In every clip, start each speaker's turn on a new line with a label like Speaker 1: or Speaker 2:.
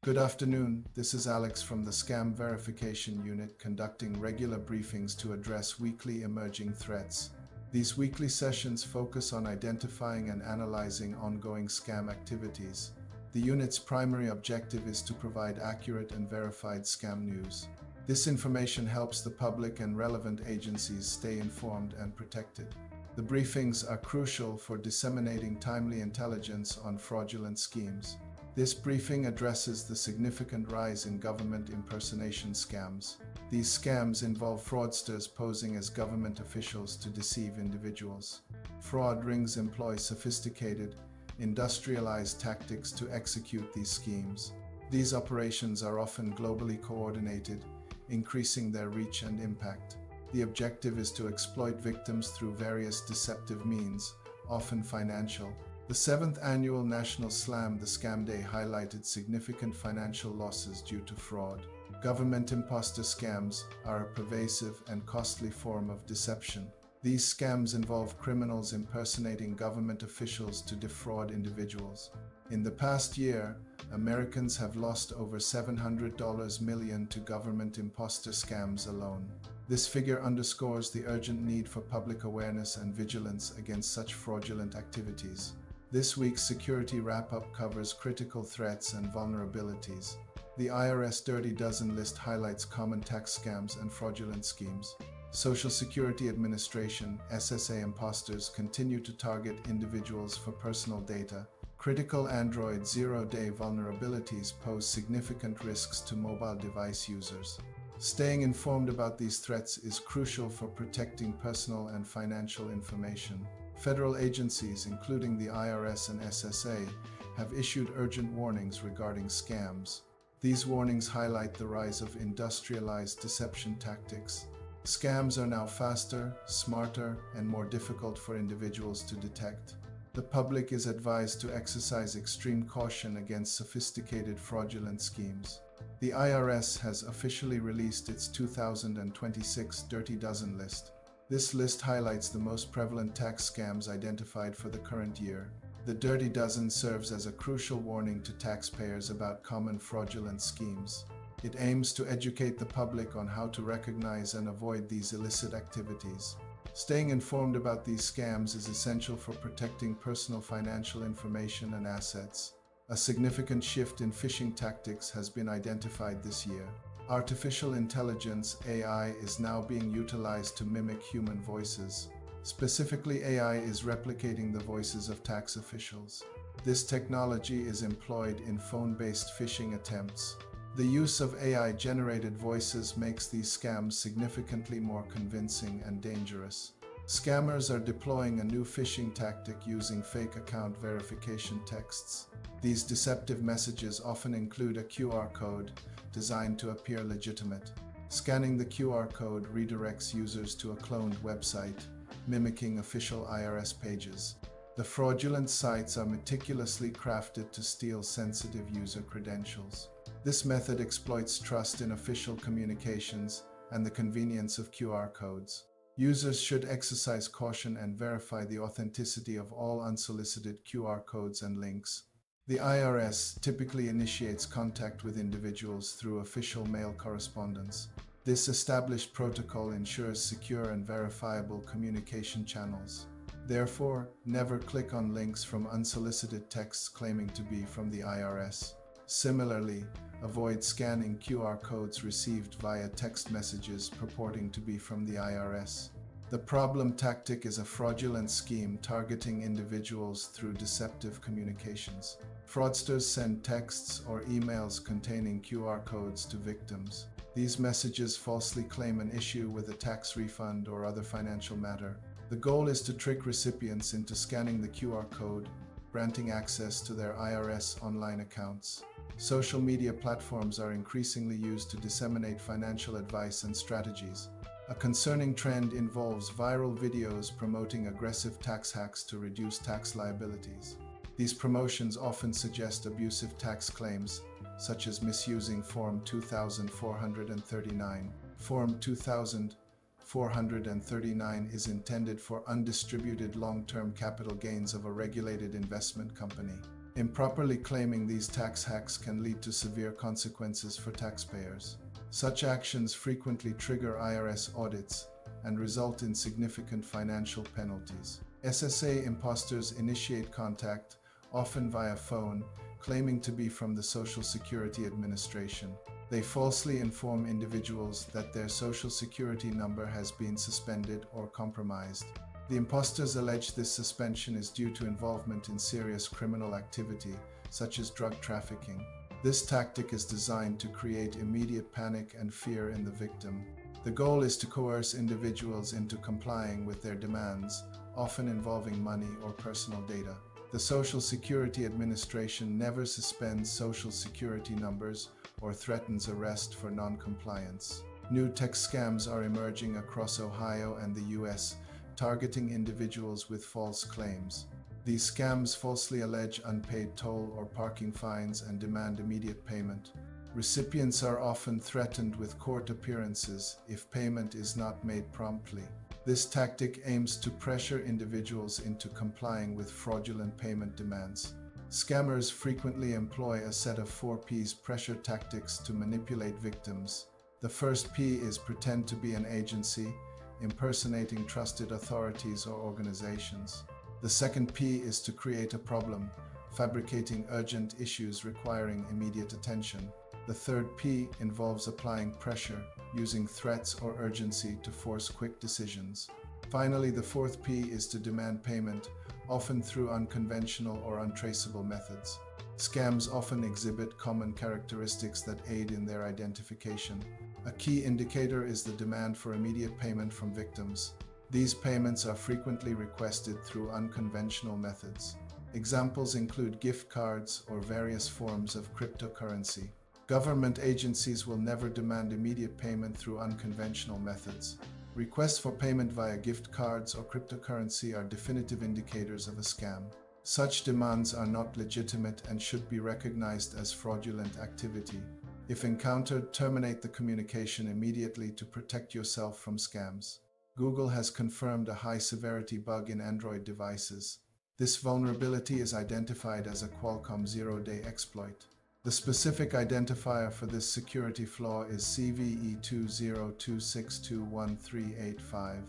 Speaker 1: Good afternoon, this is Alex from the Scam Verification Unit conducting regular briefings to address weekly emerging threats. These weekly sessions focus on identifying and analyzing ongoing scam activities. The unit's primary objective is to provide accurate and verified scam news. This information helps the public and relevant agencies stay informed and protected. The briefings are crucial for disseminating timely intelligence on fraudulent schemes. This briefing addresses the significant rise in government impersonation scams. These scams involve fraudsters posing as government officials to deceive individuals. Fraud rings employ sophisticated, industrialized tactics to execute these schemes. These operations are often globally coordinated, increasing their reach and impact. The objective is to exploit victims through various deceptive means, often financial. The 7th annual National Slam the Scam Day highlighted significant financial losses due to fraud. Government imposter scams are a pervasive and costly form of deception. These scams involve criminals impersonating government officials to defraud individuals. In the past year, Americans have lost over $700 million to government imposter scams alone. This figure underscores the urgent need for public awareness and vigilance against such fraudulent activities. This week's Security Wrap-Up covers critical threats and vulnerabilities. The IRS Dirty Dozen list highlights common tax scams and fraudulent schemes. Social Security Administration (SSA) imposters continue to target individuals for personal data. Critical Android zero-day vulnerabilities pose significant risks to mobile device users. Staying informed about these threats is crucial for protecting personal and financial information. Federal agencies, including the IRS and SSA, have issued urgent warnings regarding scams. These warnings highlight the rise of industrialized deception tactics. Scams are now faster, smarter, and more difficult for individuals to detect. The public is advised to exercise extreme caution against sophisticated fraudulent schemes. The IRS has officially released its 2026 Dirty Dozen list. This list highlights the most prevalent tax scams identified for the current year. The Dirty Dozen serves as a crucial warning to taxpayers about common fraudulent schemes. It aims to educate the public on how to recognize and avoid these illicit activities. Staying informed about these scams is essential for protecting personal financial information and assets. A significant shift in phishing tactics has been identified this year. Artificial intelligence (AI) is now being utilized to mimic human voices. Specifically, AI is replicating the voices of tax officials. This technology is employed in phone-based phishing attempts. The use of AI-generated voices makes these scams significantly more convincing and dangerous. Scammers are deploying a new phishing tactic using fake account verification texts. These deceptive messages often include a QR code designed to appear legitimate. Scanning the QR code redirects users to a cloned website, mimicking official IRS pages. The fraudulent sites are meticulously crafted to steal sensitive user credentials. This method exploits trust in official communications and the convenience of QR codes. Users should exercise caution and verify the authenticity of all unsolicited QR codes and links. The IRS typically initiates contact with individuals through official mail correspondence. This established protocol ensures secure and verifiable communication channels. Therefore, never click on links from unsolicited texts claiming to be from the IRS. Similarly, avoid scanning QR codes received via text messages purporting to be from the IRS. The problem tactic is a fraudulent scheme targeting individuals through deceptive communications. Fraudsters send texts or emails containing QR codes to victims. These messages falsely claim an issue with a tax refund or other financial matter. The goal is to trick recipients into scanning the QR code, granting access to their IRS online accounts. Social media platforms are increasingly used to disseminate financial advice and strategies. A concerning trend involves viral videos promoting aggressive tax hacks to reduce tax liabilities. These promotions often suggest abusive tax claims, such as misusing Form 2439. Form 2439 is intended for undistributed long-term capital gains of a regulated investment company. Improperly claiming these tax hacks can lead to severe consequences for taxpayers. Such actions frequently trigger IRS audits and result in significant financial penalties. SSA imposters initiate contact, often via phone, claiming to be from the Social Security Administration. They falsely inform individuals that their Social Security number has been suspended or compromised. The imposters allege this suspension is due to involvement in serious criminal activity, such as drug trafficking. This tactic is designed to create immediate panic and fear in the victim. The goal is to coerce individuals into complying with their demands, often involving money or personal data. The Social Security Administration never suspends Social Security numbers or threatens arrest for non-compliance. New text scams are emerging across Ohio and the US, targeting individuals with false claims. These scams falsely allege unpaid toll or parking fines and demand immediate payment. Recipients are often threatened with court appearances if payment is not made promptly. This tactic aims to pressure individuals into complying with fraudulent payment demands. Scammers frequently employ a set of 4 P's pressure tactics to manipulate victims. The first P is pretend to be an agency, impersonating trusted authorities or organizations. The second P is to create a problem, fabricating urgent issues requiring immediate attention. The third P involves applying pressure, using threats or urgency to force quick decisions. Finally, the fourth P is to demand payment, often through unconventional or untraceable methods. Scams often exhibit common characteristics that aid in their identification. A key indicator is the demand for immediate payment from victims. These payments are frequently requested through unconventional methods. Examples include gift cards or various forms of cryptocurrency. Government agencies will never demand immediate payment through unconventional methods. Requests for payment via gift cards or cryptocurrency are definitive indicators of a scam. Such demands are not legitimate and should be recognized as fraudulent activity. If encountered, terminate the communication immediately to protect yourself from scams. Google has confirmed a high-severity bug in Android devices. This vulnerability is identified as a Qualcomm zero-day exploit. The specific identifier for this security flaw is CVE2026213885.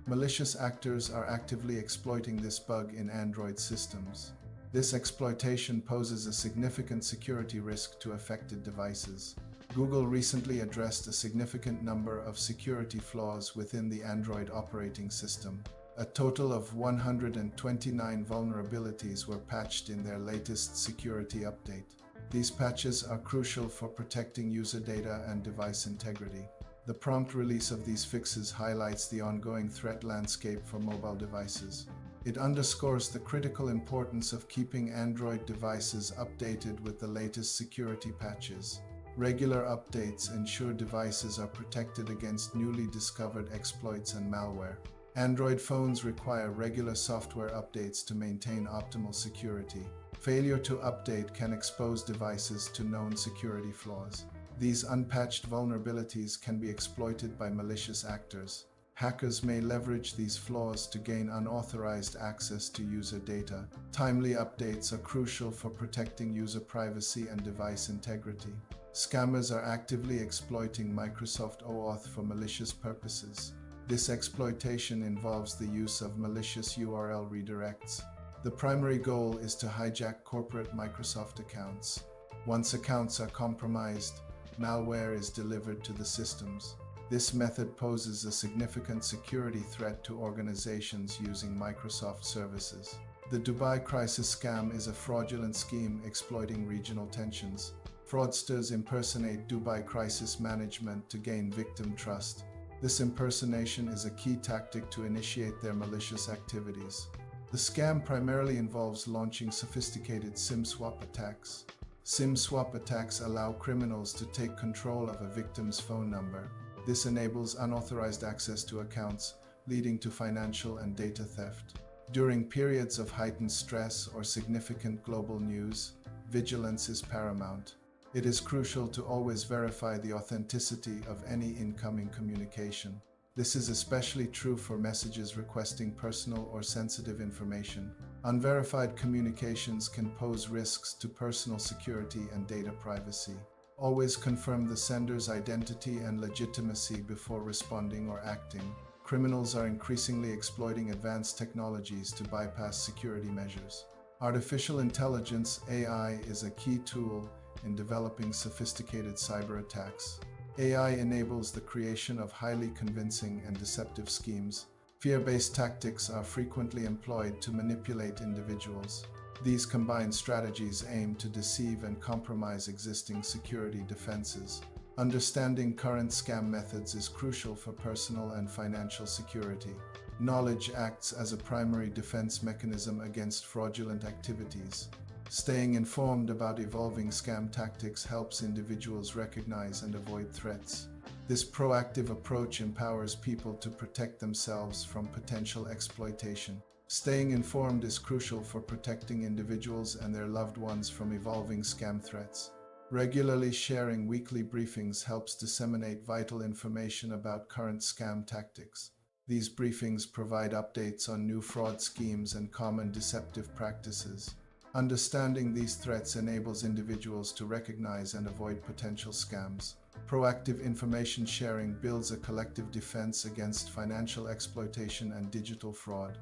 Speaker 1: Malicious actors are actively exploiting this bug in Android systems. This exploitation poses a significant security risk to affected devices. Google recently addressed a significant number of security flaws within the Android operating system. A total of 129 vulnerabilities were patched in their latest security update. These patches are crucial for protecting user data and device integrity. The prompt release of these fixes highlights the ongoing threat landscape for mobile devices. It underscores the critical importance of keeping Android devices updated with the latest security patches. Regular updates ensure devices are protected against newly discovered exploits and malware. Android phones require regular software updates to maintain optimal security. Failure to update can expose devices to known security flaws. These unpatched vulnerabilities can be exploited by malicious actors. Hackers may leverage these flaws to gain unauthorized access to user data. Timely updates are crucial for protecting user privacy and device integrity. Scammers are actively exploiting Microsoft OAuth for malicious purposes. This exploitation involves the use of malicious URL redirects. The primary goal is to hijack corporate Microsoft accounts. Once accounts are compromised, malware is delivered to the systems. This method poses a significant security threat to organizations using Microsoft services. The Dubai Crisis scam is a fraudulent scheme exploiting regional tensions. Fraudsters impersonate Dubai Crisis Management to gain victim trust. This impersonation is a key tactic to initiate their malicious activities. The scam primarily involves launching sophisticated SIM swap attacks. SIM swap attacks allow criminals to take control of a victim's phone number. This enables unauthorized access to accounts, leading to financial and data theft. During periods of heightened stress or significant global news, vigilance is paramount. It is crucial to always verify the authenticity of any incoming communication. This is especially true for messages requesting personal or sensitive information. Unverified communications can pose risks to personal security and data privacy. Always confirm the sender's identity and legitimacy before responding or acting. Criminals are increasingly exploiting advanced technologies to bypass security measures. Artificial intelligence (AI) is a key tool in developing sophisticated cyber attacks. AI enables the creation of highly convincing and deceptive schemes. Fear-based tactics are frequently employed to manipulate individuals. These combined strategies aim to deceive and compromise existing security defenses. Understanding current scam methods is crucial for personal and financial security. Knowledge acts as a primary defense mechanism against fraudulent activities. Staying informed about evolving scam tactics helps individuals recognize and avoid threats. This proactive approach empowers people to protect themselves from potential exploitation. Staying informed is crucial for protecting individuals and their loved ones from evolving scam threats. Regularly sharing weekly briefings helps disseminate vital information about current scam tactics. These briefings provide updates on new fraud schemes and common deceptive practices. Understanding these threats enables individuals to recognize and avoid potential scams. Proactive information sharing builds a collective defense against financial exploitation and digital fraud.